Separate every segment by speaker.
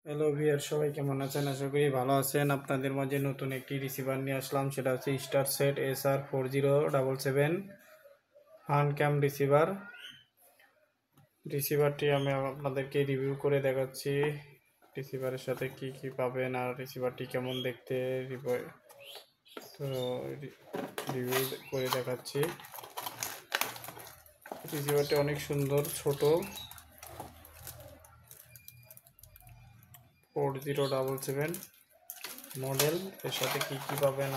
Speaker 1: Hello viewer, সবাই কেমন আছেন? আশা করি ভালো আছেন। আপনাদের মাঝে নতুন একটি রিসিভার নিয়ে আসলাম, সেটা হচ্ছে স্টার সেট SR4077 হ্যান্ড ক্যাম রিসিভারটি আমি আপনাদেরকে রিভিউ করে দেখাচ্ছি। রিসিভারের সাথে কি কি পাবেন আর রিসিভারটি কেমন দেখতে তো রিভিউ করে দেখাচ্ছি। রিসিভারটি অনেক সুন্দর, ছোট 4077 মডেল। এর সাথে কি কি পাবেন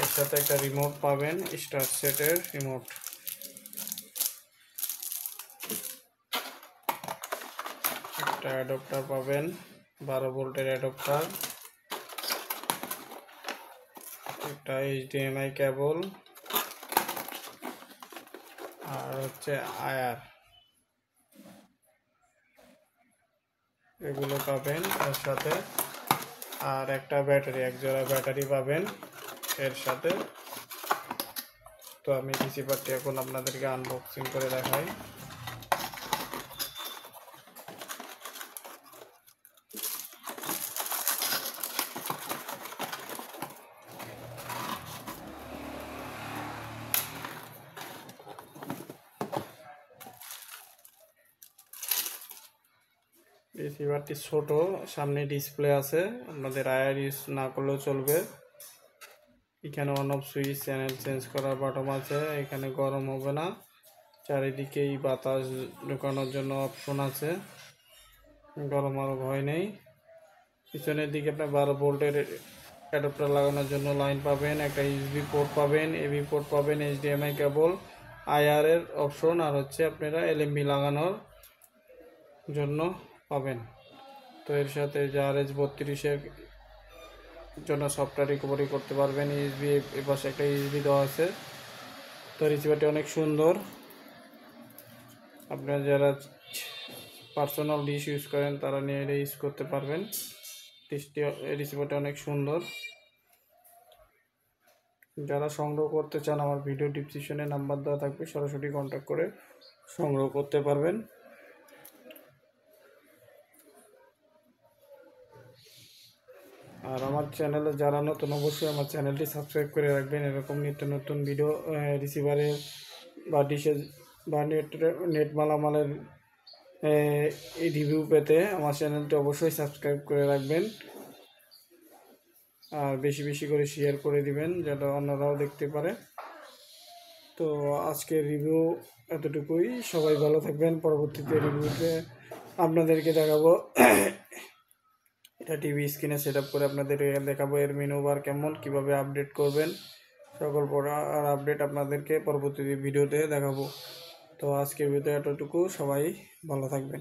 Speaker 1: এর সাথে একটা রিমোট পাবেন, স্টার সেটের রিমোট, একটা অ্যাডাপ্টার পাবেন, 12 ভোল্টের অ্যাডাপ্টার, একটা HDMI কেবল, আর হচ্ছে আয়ার, এগুলো পাবেন এর সাথে। আর একটা ব্যাটারি, এক জোড়া ব্যাটারি পাবেন এর সাথে। তো আমি রিসিভারটি এখন আপনাদেরকে আনবক্সিং করে দেখাই। রিসিভারটি ছোট, সামনে ডিসপ্লে আছে, আপনাদের আয়ার ইউজ না করলেও চলবে। এখানে on off switch, channel change করার বাটন আছে। এখানে গরম হবে না, চারিদিকেই বাতাস ঢোকানোর জন্য অপশন আছে, গরম আর ভয় নেই। পিছনের দিকে আপনার 12 ভোল্টের অ্যাডাপ্টার লাগানোর জন্য লাইন পাবেন, একটা ইউএসবি পোর্ট পাবেন, এবি পোর্ট পাবেন, HDMI কেবল, আইআর এর অপশন, আর হচ্ছে আপনারা LMB লাগানোর জন্য পাবেন। তো এর সাথে RS32 জন্য সফটওয়্যার রিকভারি করতে পারবেন। ইউএসবি এর পাশে একটা ইউএসবি দেওয়া আছে। তো রিসিভারটি অনেক সুন্দর, আপনারা যারা পার্সোনাল ডিশ ইউজ করেন তারা নিয়ে এটা ইউজ করতে পারবেন। রিসিভারটি অনেক সুন্দর। যারা সংগ্রহ করতে চান, আমার ভিডিও ডিসক্রিপশনে নাম্বার দেওয়া থাকবে, সরাসরি কন্ট্যাক্ট করে সংগ্রহ করতে পারবেন। আর আমার চ্যানেলে যারা নতুন, অবশ্যই আমার চ্যানেলটি সাবস্ক্রাইব করে রাখবেন। এরকম নিত্য নতুন ভিডিও রিসিভারের বা ডিশের বা নেট মালামালের এই রিভিউ পেতে আমার চ্যানেলটি অবশ্যই সাবস্ক্রাইব করে রাখবেন, আর বেশি বেশি করে শেয়ার করে দিবেন যাতে অন্যরাও দেখতে পারে। তো আজকের রিভিউ এতটুকুই। সবাই ভালো থাকবেন। পরবর্তীতে রিভিউতে আপনাদেরকে দেখাবো, এটা টিভি স্ক্রিনে সেট আপ করে আপনাদের দেখাবো এর মেনু বার কেমন, কীভাবে আপডেট করবেন, সকল আর আপডেট আপনাদেরকে পরবর্তী ভিডিওতে দেখাবো। তো আজকের ভিডিও এতটুকু, সবাই ভালো থাকবেন।